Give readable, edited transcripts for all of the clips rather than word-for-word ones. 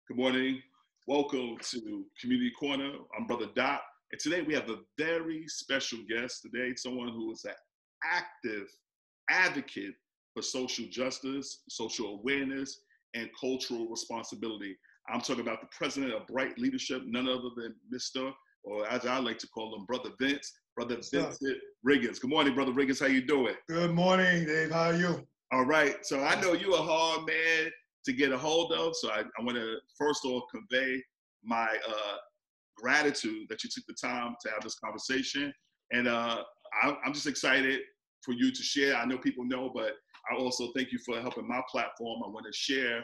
Good morning. Welcome to Community Corner. I'm Brother Doc, and today we have a very special guest today, someone who is an active advocate for social justice, social awareness, and cultural responsibility. I'm talking about the president of BRITE Leadership, none other than Mr., or as I like to call him, Brother Vincent Riggins. Good morning, Brother Riggins. How you doing? Good morning, Dave. How are you? All right. So I know you're a hard man to get a hold of. So I want to first off convey my gratitude that you took the time to have this conversation. And I'm just excited for you to share. I know people know, but I also thank you for helping my platform. I want to share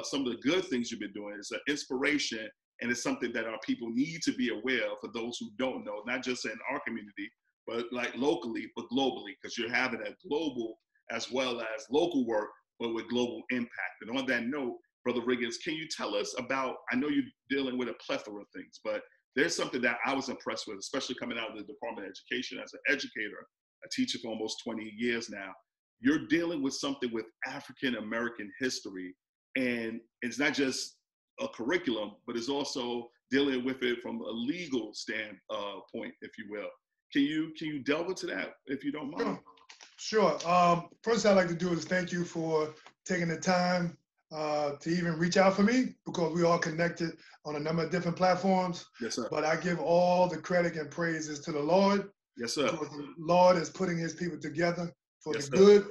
some of the good things you've been doing. It's an inspiration, and it's something that our people need to be aware of for those who don't know, not just in our community, but like locally, but globally, because you're having a global as well as local work, but with global impact. And on that note, Brother Riggins, can you tell us about, I know you're dealing with a plethora of things, but there's something that I was impressed with, especially coming out of the Department of Education as an educator, a teacher for almost 20 years now. You're dealing with something with African-American history, and it's not just a curriculum, but it's also dealing with it from a legal standpoint, if you will. Can you delve into that, if you don't mind? Sure. First I'd like to do is thank you for taking the time to even reach out for me, because we all connected on a number of different platforms. Yes, sir. But I give all the credit and praises to the Lord. Yes, sir. Because the Lord is putting his people together for Yes, the sir. good.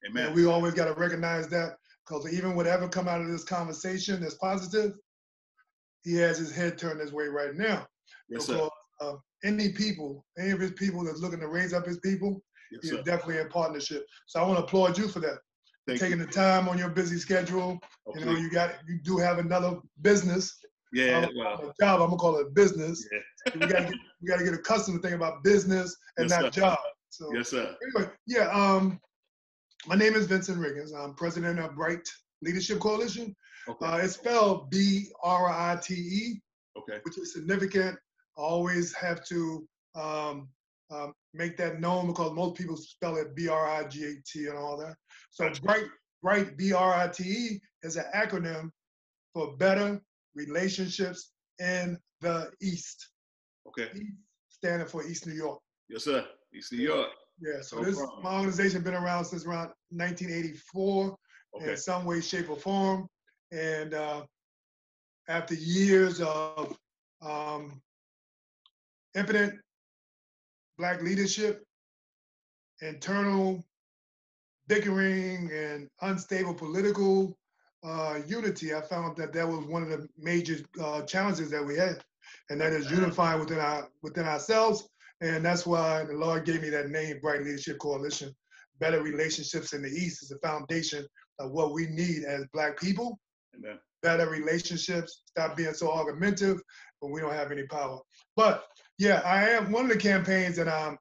Amen. And we always got to recognize that, because even whatever come out of this conversation that's positive, he has his head turned this way right now. Yes, because sir. any of his people that's looking to raise up his people, Yes, he sir. is definitely in partnership. So I want to applaud you for that. Thank Taking you. the time on your busy schedule. Oh, You know, please. you do have another business. Yeah, A job, I'm gonna call it a business. Yeah. we gotta get accustomed to thinking about business and Yes, not sir. job. So Yes, sir. anyway, yeah. My name is Vincent Riggins. I'm president of BRITE Leadership Coalition. Okay. It's spelled BRITE, Okay. which is significant. I always have to make that known, because most people spell it BRIGAT and all that. So Gotcha. BRITE, BRITE, is an acronym for Better Relationships in the East. Okay. East standing for East New York. Yes, sir. East New York. Yeah, so No problem. my organization been around since around 1984 Okay. in some way, shape, or form. And after years of impotent Black leadership, internal bickering, and unstable political unity, I found that was one of the major challenges that we had, and that is unifying within ourselves. And that's why the Lord gave me that name, BRITE Leadership Coalition. Better relationships in the East is the foundation of what we need as Black people. Amen. Better relationships, stop being so argumentative when we don't have any power. But yeah, I am one of the campaigns that I'm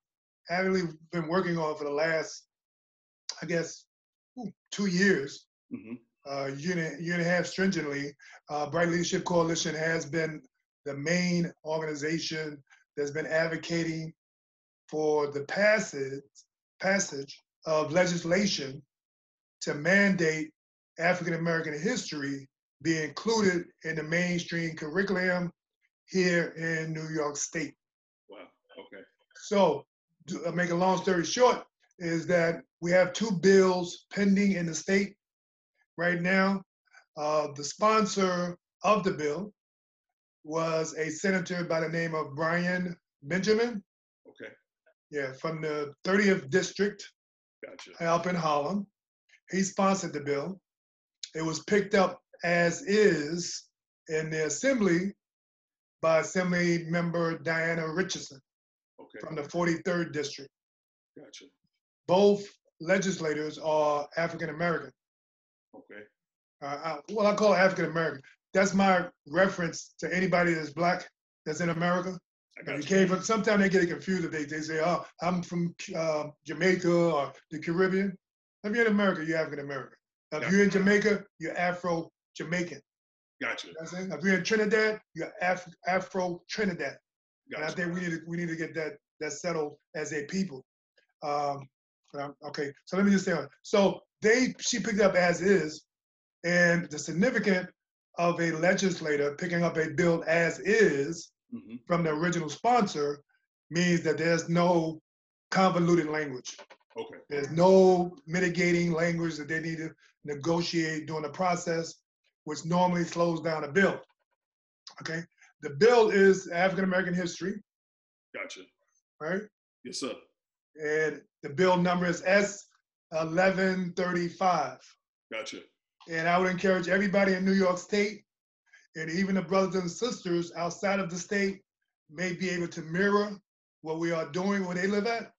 actively been working on for the last, I guess, 2 years, year and a half stringently. BRITE Leadership Coalition has been the main organization that's been advocating for the passage of legislation to mandate African American history be included in the mainstream curriculum here in New York State. Wow. Okay. So, to make a long story short, is that we have 2 bills pending in the state right now. The sponsor of the bill was a senator by the name of Brian Benjamin. Okay. Yeah, from the 30th district. Gotcha. Up in Harlem. He sponsored the bill. It was picked up as is in the assembly by Assembly Member Diana Richardson. Okay. From the 43rd district. Gotcha. Both legislators are African American. Okay. I call it African American. That's my reference to anybody that's Black that's in America. If you came from, sometimes they get it confused. They say, "Oh, I'm from Jamaica or the Caribbean." If you're in America, you're African American. If you're in Jamaica, you're Afro-Jamaican. Gotcha. If you're in Trinidad, you're Afro-Trinidad. Gotcha. And I think we need to get that settled as a people. Okay, so let me just say on. So she picked up as is, and the significant of a legislator picking up a bill as is from the original sponsor means that there's no convoluted language. Okay. There's no mitigating language that they need to negotiate during the process, which normally slows down a bill. Okay. The bill is African American history. Gotcha. Right? Yes, sir. And the bill number is S1135. Gotcha. And I would encourage everybody in New York State, and even the brothers and sisters outside of the state, may be able to mirror what we are doing where they live at,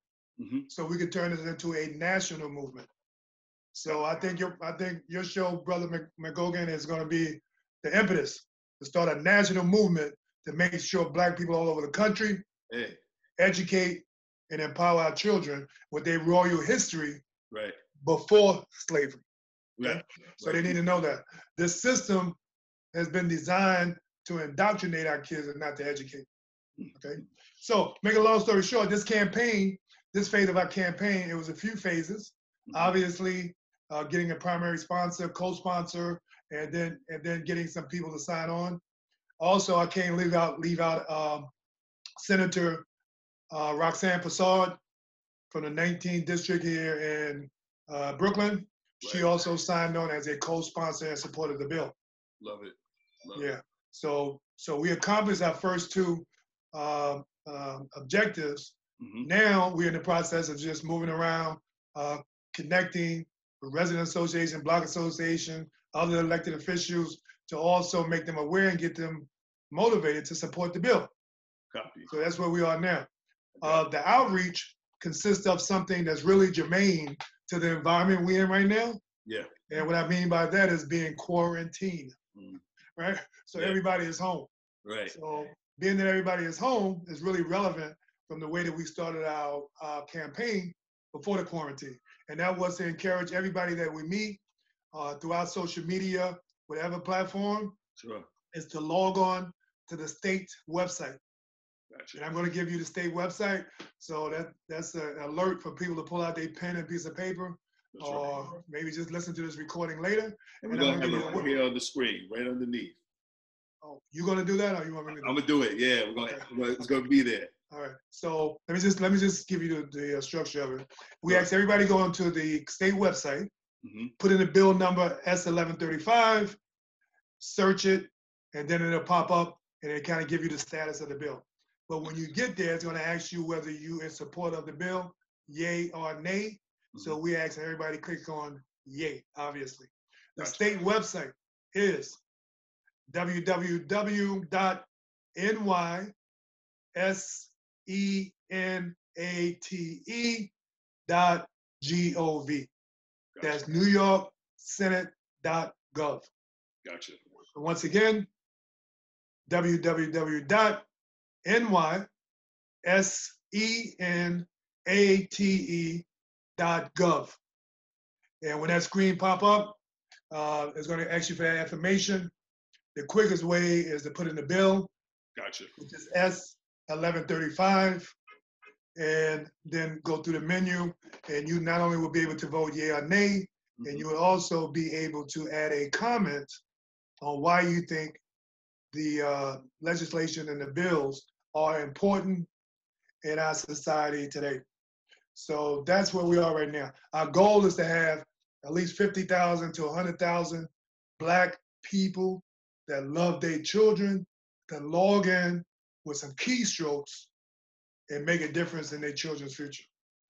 so we can turn this into a national movement. So I think your show, Brother McGogan, is going to be the impetus to start a national movement to make sure Black people all over the country educate and empower our children with their royal history before slavery. Okay? So they need to know that this system has been designed to indoctrinate our kids and not to educate. Okay. So make a long story short, this campaign, this phase of our campaign, it was a few phases. Obviously, getting a primary sponsor, co-sponsor, and then getting some people to sign on. Also, I can't leave out Senator Roxanne Passard from the 19th district here in Brooklyn. She also signed on as a co-sponsor and supported the bill. Love it. Yeah. So we accomplished our first two objectives. Now we're in the process of just moving around, connecting with resident association, block association, other elected officials to also make them aware and get them motivated to support the bill. Copy. So that's where we are now. The outreach consists of something that's really germane to the environment we're in right now. Yeah. And what I mean by that is being quarantined, right? So everybody is home. Right. So being that everybody is home is really relevant from the way that we started our campaign before the quarantine. And that was to encourage everybody that we meet throughout social media, whatever platform, is to log on to the state website. Gotcha. And I'm going to give you the state website. So that's an alert for people to pull out their pen and piece of paper, or maybe just listen to this recording later. And we're going to have it right here on the screen, right underneath. Oh, you going to do that, or you want me to do it? I'm going to do it. Yeah, it's going to be there. All right. So let me just give you the structure of it. We asked everybody to go onto the state website, put in the bill number S1135, search it, and then it'll pop up and it kind of give you the status of the bill. But when you get there, it's going to ask you whether you in support of the bill, yay or nay. So we ask everybody to click on yay, obviously. The state website is www.nysenate.gov. That's NewYorkSenate.gov. Gotcha. So once again, www.nysenate.gov. And when that screen pop up, it's going to ask you for that information. The quickest way is to put in the bill, which is S1135, and then go through the menu, and you not only will be able to vote yay or nay, and you will also be able to add a comment on why you think the legislation and the bills are important in our society today. So that's where we are right now. Our goal is to have at least 50,000 to 100,000 Black people that love their children to log in with some keystrokes and make a difference in their children's future.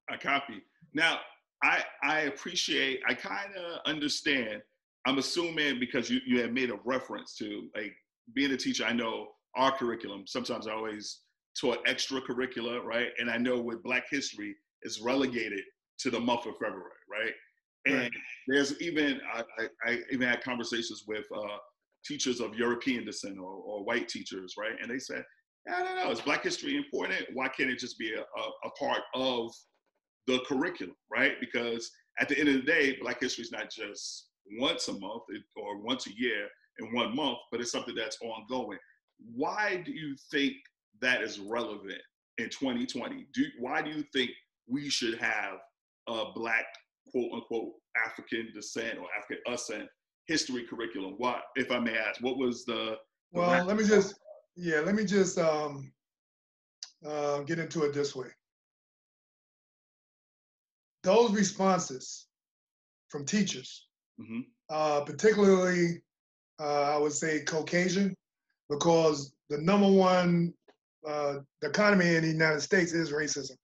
I copy. Now, I appreciate, I kind of understand, I'm assuming because you have made a reference to, like, being a teacher, I know our curriculum, sometimes I always taught extracurricular, right? And I know with Black history, it's relegated to the month of February, right? And there's even, I even had conversations with teachers of European descent or white teachers, right? And they said, I don't know, is Black history important? Why can't it just be a part of the curriculum, right? Because at the end of the day, Black history is not just once a month or once a year in 1 month, but it's something that's ongoing. Why do you think that is relevant in 2020? Why do you think we should have a Black, quote unquote, African descent or African ascent history curriculum? What, if I may ask, what was the Well, let me just get into it this way. Those responses from teachers, particularly, I would say Caucasian, because the number one, the economy in the United States is racism.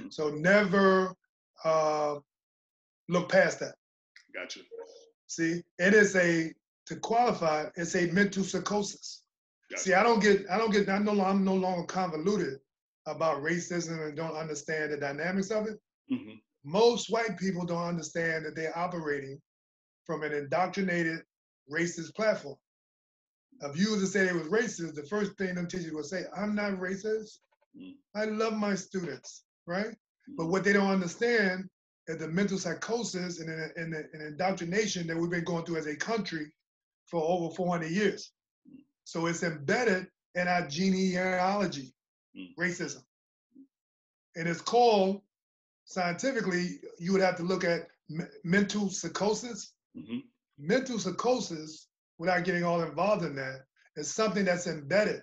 So never look past that. Gotcha. See, it is to qualify, it's a mental psychosis. Gotcha. See, I'm no longer convoluted about racism and don't understand the dynamics of it. Most white people don't understand that they're operating from an indoctrinated racist platform. If you were to say they was racist, the first thing them teachers would say, I'm not racist. I love my students, right? But what they don't understand is the mental psychosis and indoctrination that we've been going through as a country for over 400 years. So it's embedded in our genealogy, racism. And it's called, scientifically, you would have to look at mental psychosis. Mental psychosis, without getting all involved in that, is something that's embedded,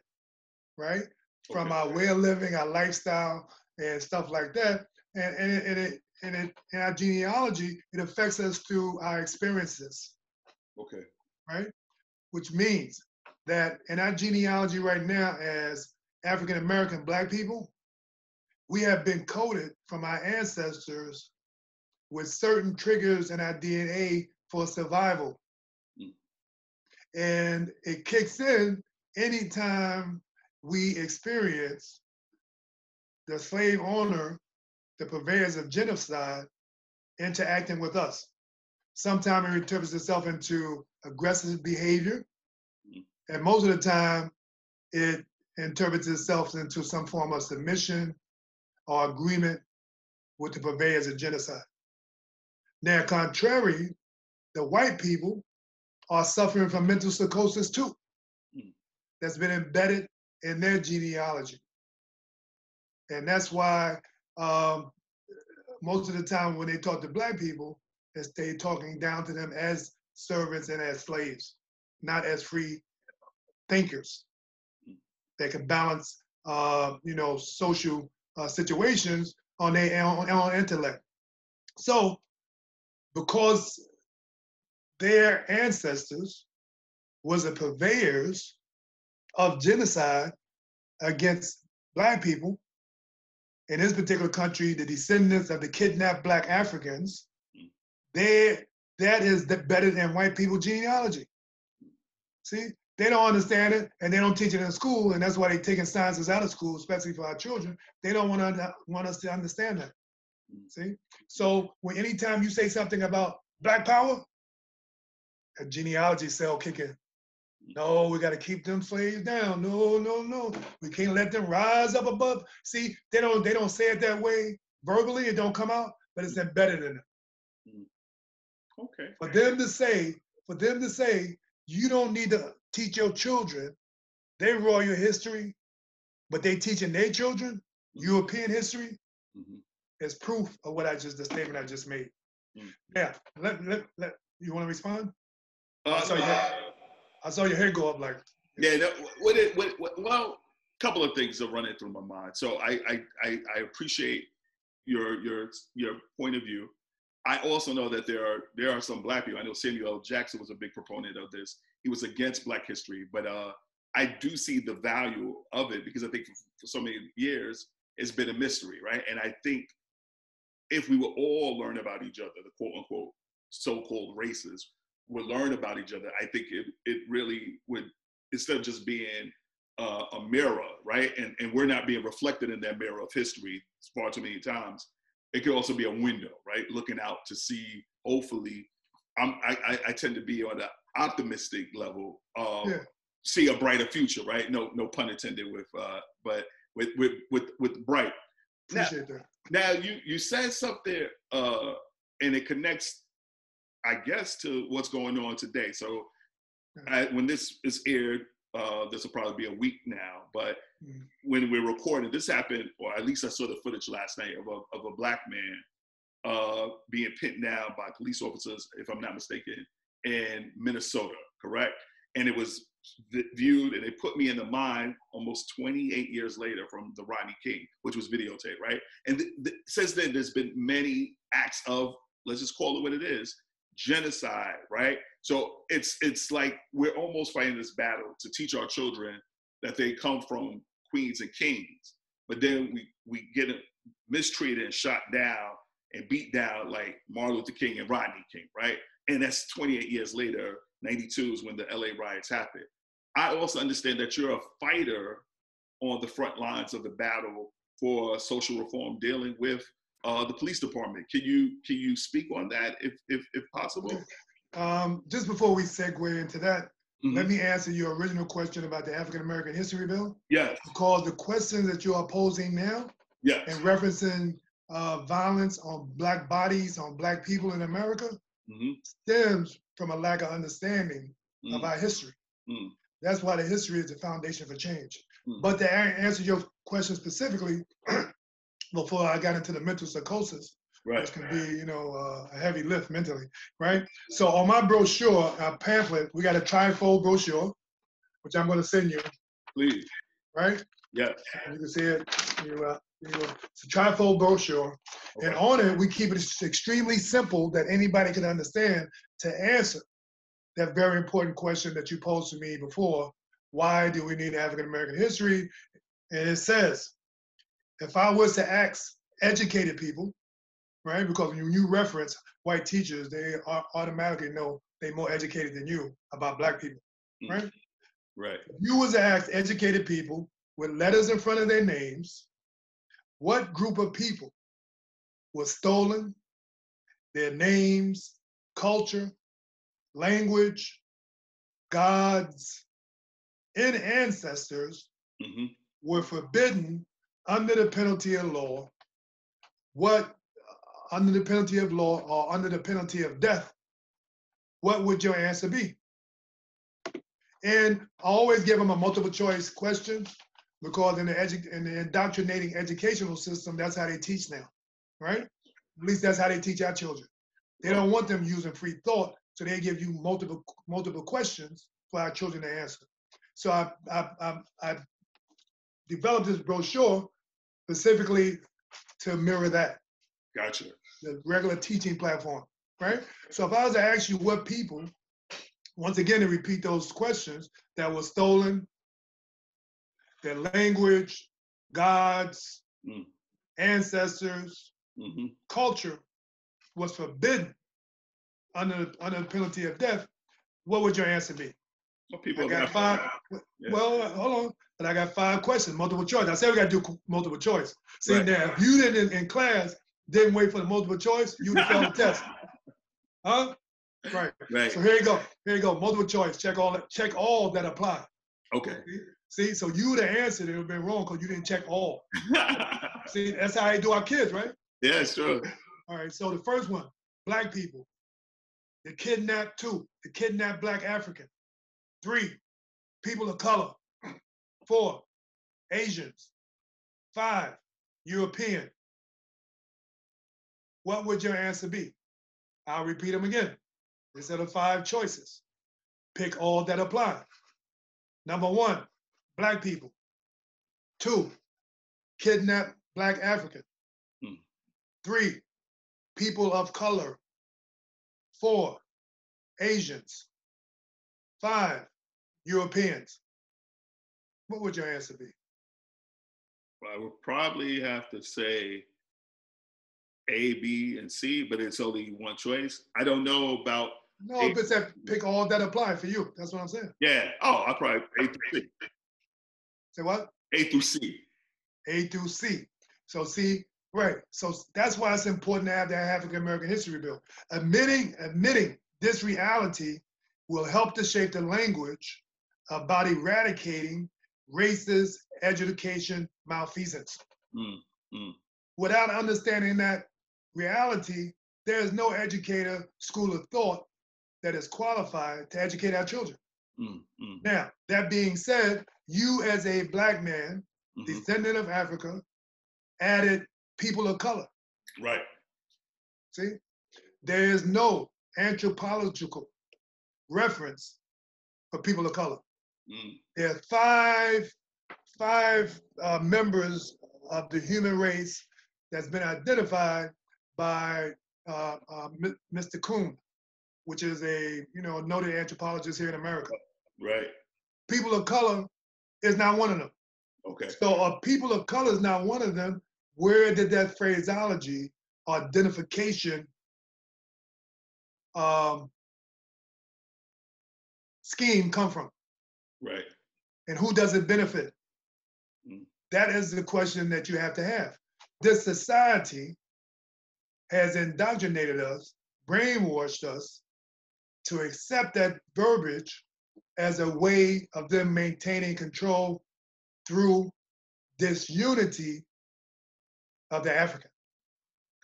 right? From our way of living, our lifestyle, and stuff like that. And in our genealogy, it affects us through our experiences. Right? Which means that in our genealogy right now as African American Black people, we have been coded from our ancestors with certain triggers in our DNA for survival. And it kicks in anytime we experience the slave owner, the purveyors of genocide, interacting with us. Sometimes it interprets itself into aggressive behavior, and most of the time it interprets itself into some form of submission or agreement with the purveyors of genocide. Now, contrary, the white people are suffering from mental psychosis too. That's been embedded in their genealogy. And that's why most of the time when they talk to Black people, they're talking down to them as servants and as slaves, not as free thinkers that can balance, social situations on their own intellect. So, because their ancestors was the purveyors of genocide against Black people, in this particular country, the descendants of the kidnapped Black Africans, that is embedded in white people genealogy. See, they don't understand it and they don't teach it in school, and that's why they're taking sciences out of school, especially for our children. They don't want us to understand that. See, so anytime you say something about Black power, a genealogy cell kick in. No, we got to keep them slaves down. No. We can't let them rise up above. See, they don't say it that way verbally. It don't come out, but it's embedded in them. Okay. For them to say, you don't need to teach your children their royal history, but they teaching their children European history, is proof of the statement I just made. Yeah. Let you want to respond? I saw your hair go up like. Yeah, well, a couple of things are running through my mind. So I appreciate your point of view. I also know that there are some Black people. I know Samuel L. Jackson was a big proponent of this. He was against Black history, but I do see the value of it because I think for so many years it's been a mystery, right? And I think if we would all learn about each other, the quote unquote so-called races, would learn about each other, I think it really would, instead of just being a mirror, right? And we're not being reflected in that mirror of history far too many times. It could also be a window, right? Looking out to see, hopefully, I tend to be on the optimistic level, see a brighter future, right? No pun intended but with BRITE. Appreciate that. Now you said something, and it connects, I guess, to what's going on today. So when this is aired, this will probably be a week now, but when we're recording, this happened, or at least I saw the footage last night of a Black man being pinned down by police officers, if I'm not mistaken, in Minnesota, correct? And it was viewed, and they put me in the mind almost 28 years later from the Rodney King, which was videotaped, right? And since then, there's been many acts of, let's just call it what it is, genocide, right? So it's like we're almost fighting this battle to teach our children that they come from queens and kings, but then we get mistreated and shot down and beat down like Martin Luther King and Rodney King, right? And that's 28 years later. 92 is when the LA riots happened. I also understand that you're a fighter on the front lines of the battle for social reform dealing with the police department. Can you speak on that if possible? Just before we segue into that, Mm-hmm. let me answer your original question about the African American History Bill. Yes. Because the questions that you are posing now, yes, and referencing violence on Black bodies, on Black people in America, mm-hmm. stems from a lack of understanding mm-hmm. of our history. Mm-hmm. That's why the history is the foundation for change. Mm-hmm. But to answer your question specifically, before I got into the mental psychosis, right. which can be, a heavy lift mentally, right? So on my brochure, our pamphlet, we got a trifold brochure, which I'm going to send you. Please. Right? Yeah. You can see it. It's a trifold brochure, okay. And on it we keep it extremely simple that anybody can understand to answer that very important question that you posed to me before. Why do we need African American history? And it says, if I was to ask educated people, right? Because when you reference white teachers, they automatically know they're more educated than you about Black people, right? Right. If you was to ask educated people with letters in front of their names, what group of people was stolen, their names, culture, language, gods, and ancestors mm-hmm. were forbidden under the penalty of law, under the penalty of law or under the penalty of death, what would your answer be? And I always give them a multiple choice question because in the indoctrinating educational system, that's how they teach now, right? At least that's how they teach our children. They don't want them using free thought, so they give you multiple questions for our children to answer. So I developed this brochure specifically to mirror that. Gotcha. The regular teaching platform, right? So if I was to ask you what people, once again, to repeat those questions that were stolen, their language, gods, ancestors, mm-hmm. culture was forbidden under the penalty of death, what would your answer be? Well, people I got five. Yeah. Well, hold on. But I got 5 questions, multiple choice. I said we got to do multiple choice. See, right. Now, if you didn't in class, didn't wait for the multiple choice, you would have failed the test. Huh? Right. So here you go. Here you go. Multiple choice. Check all that apply. Okay. See, so you would have answered it would have been wrong because you didn't check all. See, that's how they do our kids, right? Yeah, sure. All right. So the first one, Black people. The kidnapped 2, the kidnapped Black African. 3, people of color. 4, Asians. 5, European. What would your answer be? I'll repeat them again. Instead of 5 choices, pick all that apply. Number 1, Black people. 2, kidnapped Black African. 3, people of color. 4, Asians. 5, Europeans. What would your answer be? Well, I would probably have to say A, B, and C, but it's only one choice. I don't know about. No, but it's pick all that apply for you. That's what I'm saying. Yeah. Oh, I probably A through C. Say what? A through C. A through C. So C, right. So that's why it's important to have that African American History Bill. Admitting this reality will help to shape the language about eradicating racist education malfeasance. Without understanding that reality, there is no educator, school of thought that is qualified to educate our children. Now, that being said, you as a Black man, descendant of Africa, added people of color. Right. See? There is no anthropological reference for people of color. Mm. There are five members of the human race that's been identified by Mr. Kuhn, which is a noted anthropologist here in America. Right. People of color is not one of them. Okay. So people of color is not one of them. Where did that phraseology, identification, scheme come from? Right. And who does it benefit? Mm. That is the question that you have to have. This society has indoctrinated us, brainwashed us to accept that verbiage as a way of them maintaining control through this unity of the African.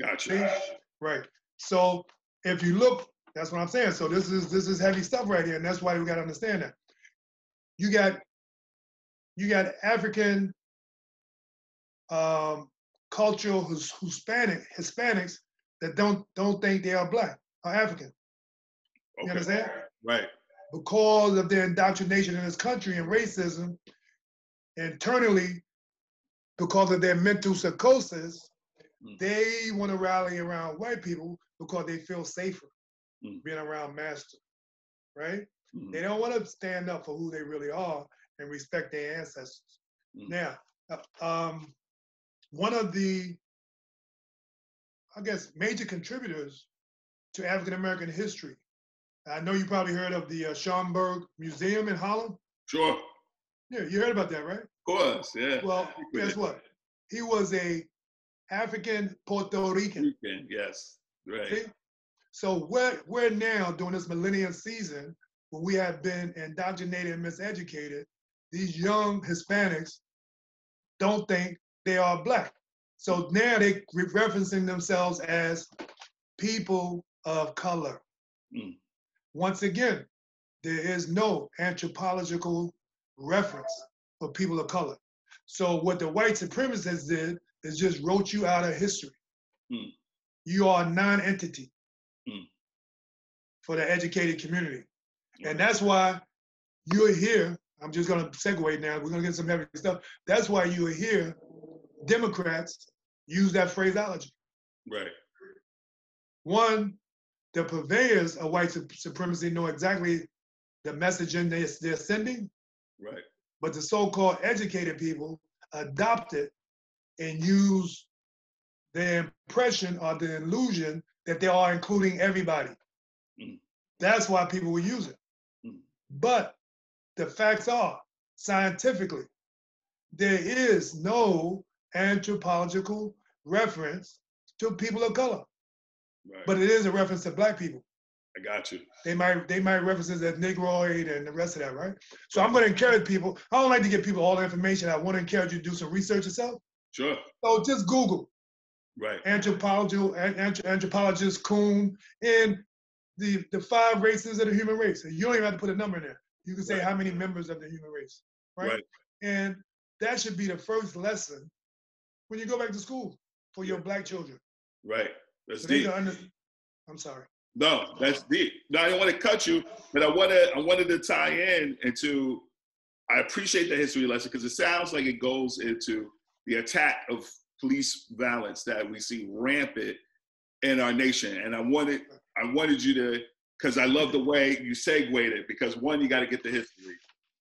Gotcha. See? Right. So if you look, that's what I'm saying. So this is heavy stuff right here, and that's why we got to understand that. You got African cultural Hispanics that don't think they are Black or African. Okay. You understand? Right. Because of their indoctrination in this country and racism, internally, because of their mental psychosis, they want to rally around white people because they feel safer being around master, right? They don't want to stand up for who they really are and respect their ancestors. Now, one of the, I guess, major contributors to African American history, I know you probably heard of the Schomburg Museum in Harlem. Sure. Yeah, you heard about that, right? Of course, yeah. Well, guess what? He was a African Puerto Rican. Yes, right. See? So we're now during this millennium season where we have been indoctrinated and miseducated. These young Hispanics don't think they are Black. So now they're referencing themselves as people of color. Once again, there is no anthropological reference for people of color. So what the white supremacists did is just wrote you out of history. You are a non-entity for the educated community. And that's why you're here. I'm just gonna segue now. We're gonna get some heavy stuff. That's why you are here. Democrats use that phraseology. Right. One, the purveyors of white supremacy know exactly the messaging they're sending. Right. But the so-called educated people adopt it and use the impression or the illusion that they are including everybody. That's why people will use it. But the facts are, scientifically, there is no anthropological reference to people of color. Right. But it is a reference to Black people. I got you. They might reference it as Negroid and the rest of that, right? So I'm going to encourage people. I don't like to give people all the information. I want to encourage you to do some research yourself. Sure. So just Google. Right. Anthropologist Kuhn and the 5 races of the human race. You don't even have to put a number in there. You can say how many members of the human race, right? And that should be the first lesson when you go back to school for your Black children. Right. That's deep. I'm sorry. No, that's deep. No, I didn't want to cut you, but I wanted to tie in into, I appreciate the history lesson because it sounds like it goes into the attack of police violence that we see rampant in our nation. And I wanted you to, because I love the way you segued it, because one, you got to get the history,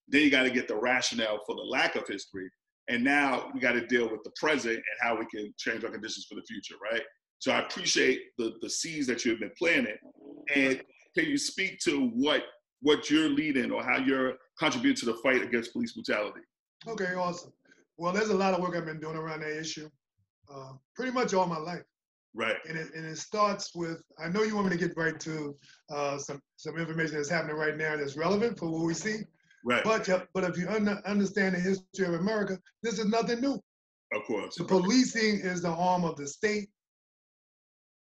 then you got to get the rationale for the lack of history, and now we got to deal with the present and how we can change our conditions for the future, right? So I appreciate the seeds that you've been planting. And can you speak to what you're leading or how you're contributing to the fight against police brutality? Okay, awesome. Well, there's a lot of work I've been doing around that issue pretty much all my life. Right. And it starts with, I know you want me to get right to some information that's happening right now that's relevant for what we see. Right. But if you understand the history of America, this is nothing new. Of course. The policing is the arm of the state,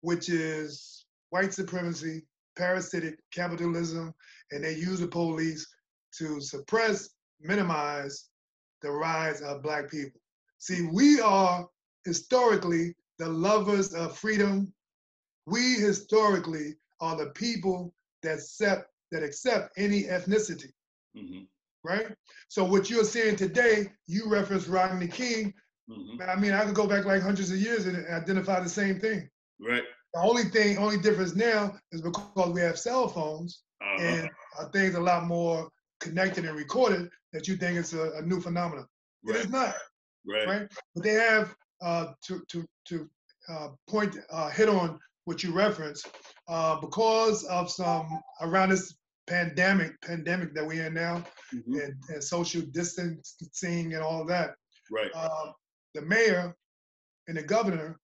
which is white supremacy, parasitic capitalism, and they use the police to suppress, minimize the rise of Black people. See, we are historically the lovers of freedom. We historically are the people that set that accept any ethnicity, Mm-hmm. right? So what you're seeing today, you reference Rodney King. Mm-hmm. I mean, I could go back like hundreds of years and identify the same thing. Right. The only difference now is because we have cell phones and things a lot more connected and recorded that you think it's a new phenomenon. It Right. is not, Right. right? But they have to hit on what you referenced because of some around this pandemic that we're in now, Mm-hmm. and social distancing and all of that. Right. The mayor and the governor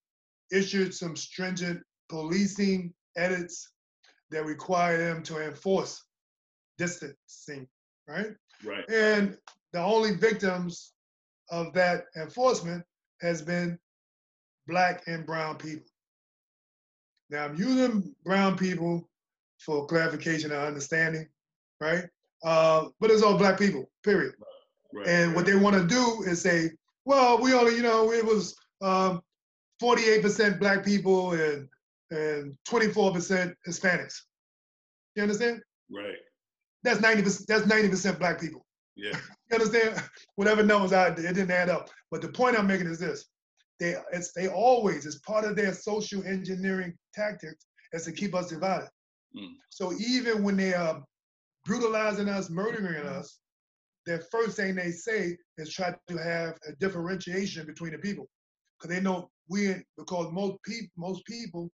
issued some stringent policing edits that require them to enforce distancing, right? Right. And the only victims of that enforcement has been Black and brown people. Now I'm using brown people for clarification and understanding, right? But it's all Black people, period. Right. And what they want to do is say, well, we only, it was 48% Black people and 24% Hispanics. You understand? Right. That's 90%. That's 90% Black people. Yeah. You understand? Whatever numbers out there, it didn't add up. But the point I'm making is this: they always, as part of their social engineering tactics, is to keep us divided. Mm. So even when they are brutalizing us, murdering us, the first thing they say is try to have a differentiation between the people, because they know because most people,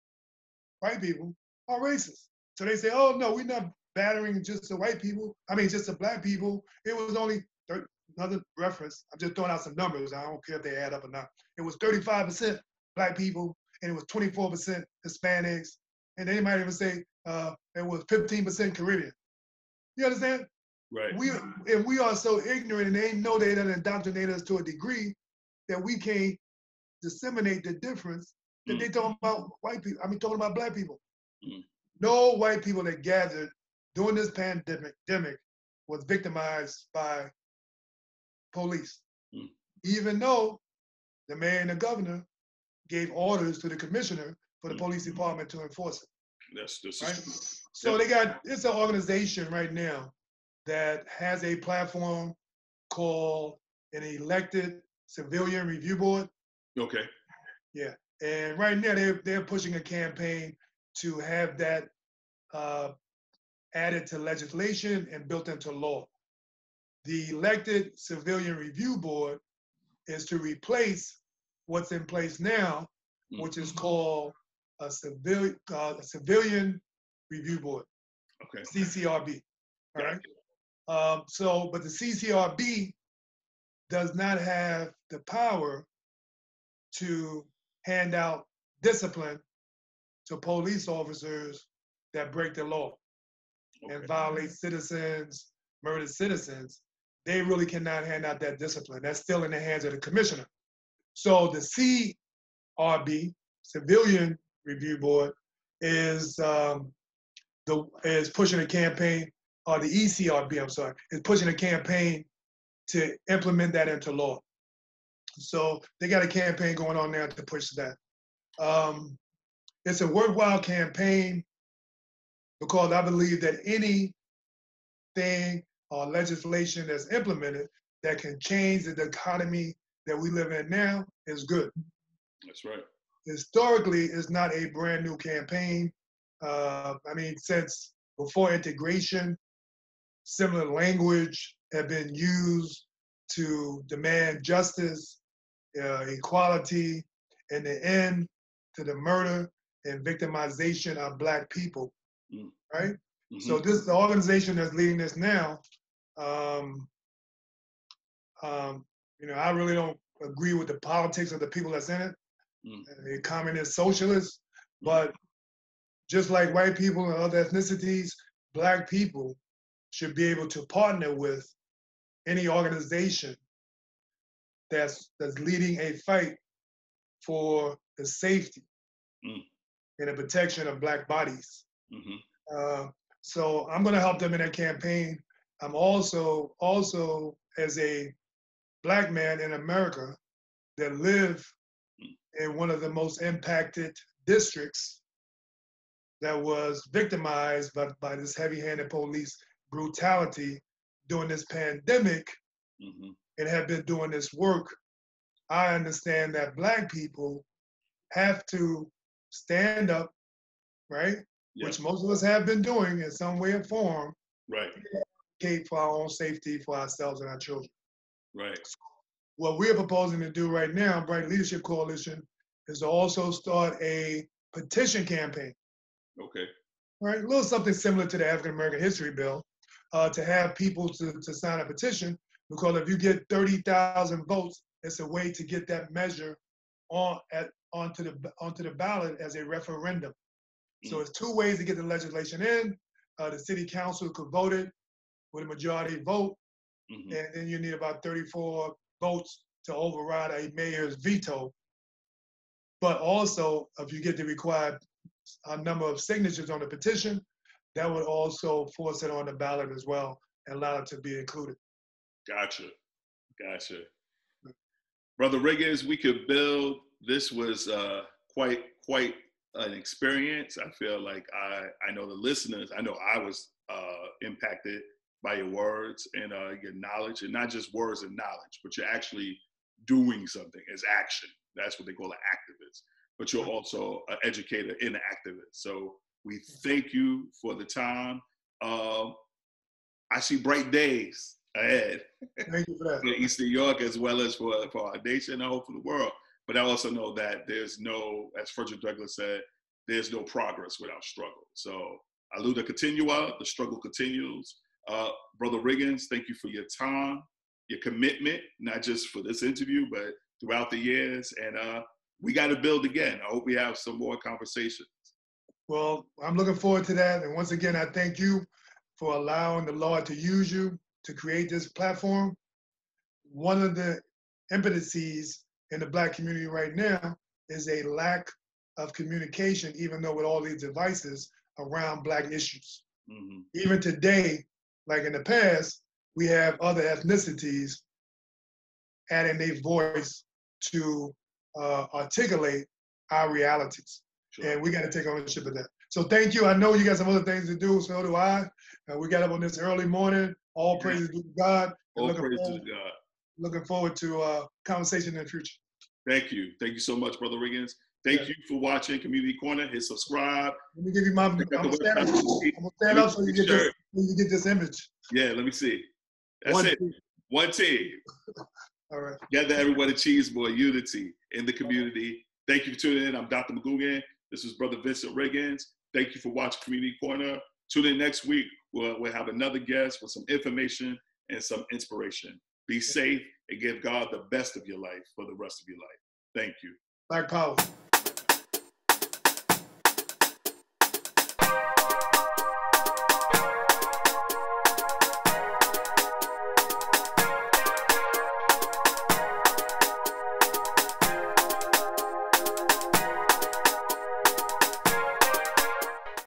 white people, are racist. So they say, oh no, we're not battering just the white people. I mean, just the Black people. It was only another reference. I'm just throwing out some numbers. I don't care if they add up or not. It was 35% Black people, and it was 24% Hispanics, and they might even say it was 15% Caribbean. You understand? Right. We are so ignorant, and they know they done indoctrinate us to a degree that we can't disseminate the difference that they talking about white people. I mean, talking about Black people. Mm. No white people that gathered during this pandemic was victimized by police, even though the mayor and the governor gave orders to the commissioner for the police department to enforce it. This right? is So it's an organization right now that has a platform called an elected civilian review board. okay. Yeah, and right now they're pushing a campaign to have that added to legislation and built into law. The elected civilian review board is to replace what's in place now, which is called a civilian review board, Okay. CCRB. All Got right. But the CCRB does not have the power to hand out discipline to police officers that break the law and violate citizens, murder citizens. They really cannot hand out that discipline. That's still in the hands of the commissioner. So the CRB, Civilian Review Board, is pushing a campaign, or the ECRB, I'm sorry, is pushing a campaign to implement that into law. So they got a campaign going on now to push that. It's a worthwhile campaign because I believe that anything or legislation that's implemented that can change the economy that we live in now is good. That's right. Historically, it's not a brand new campaign. I mean, since before integration, similar language had been used to demand justice, equality, and the end to the murder and victimization of Black people, right? Mm-hmm. So the organization that's leading this now, I really don't agree with the politics of the people that's in it, the communist socialists, but just like white people and other ethnicities, Black people should be able to partner with any organization that's leading a fight for the safety and the protection of Black bodies. So I'm going to help them in that campaign. I'm also as a Black man in America that live in one of the most impacted districts that was victimized by this heavy-handed police brutality during this pandemic and have been doing this work, I understand that Black people have to stand up, right? Yeah. Which most of us have been doing in some way or form. Right. Advocate for our own safety, for ourselves and our children. Right. What we're proposing to do right now, BRITE Leadership Coalition, is to also start a petition campaign. Okay. Right, a little something similar to the African American History Bill, to have people to sign a petition, because if you get 30,000 votes, it's a way to get that measure onto the ballot as a referendum. So it's two ways to get the legislation in. The city council could vote it with a majority vote, and then you need about 34 votes to override a mayor's veto. But also, if you get the required number of signatures on the petition, that would also force it on the ballot as well and allow it to be included. Gotcha. Brother Riggins, we could build. This was quite an experience. I feel like I know the listeners, I know I was impacted by your words and your knowledge, and not just words and knowledge, but you're actually doing something as action. That's what they call an activist. But you're also an educator and an activist. So we thank you for the time. I see bright days ahead. Thank you for that. For East New York, as well as for our nation, and I hope for the world. But I also know that there's no, as Frederick Douglass said, there's no progress without struggle. So Aluda continua, the struggle continues. Brother Riggins, thank you for your time, your commitment, not just for this interview, but throughout the years. And we got to build again. I hope we have some more conversations. Well, I'm looking forward to that. And once again, I thank you for allowing the Lord to use you to create this platform. One of the impetuses in the Black community right now is a lack of communication, even though with all these devices around Black issues. Even today, like in the past, we have other ethnicities adding their voice to articulate our realities. Sure. And we got to take ownership of that. So thank you. I know you got some other things to do, so do I. We got up on this early morning. All praises to God. All praises to God. Looking forward to conversation in the future. Thank you. Thank you so much, Brother Riggins. Thank you for watching Community Corner. Hit subscribe. Let me give you my, I'm gonna stand up so you get this image. Yeah, let me see. That's it. One team. All right. Together, everyone achieves more unity in the community. Thank you for tuning in. I'm Dr. McGugan. This is Brother Vincent Riggins. Thank you for watching Community Corner. Tune in next week. We'll have another guest with some information and some inspiration. Be safe and give God the best of your life for the rest of your life. Thank you. Black power.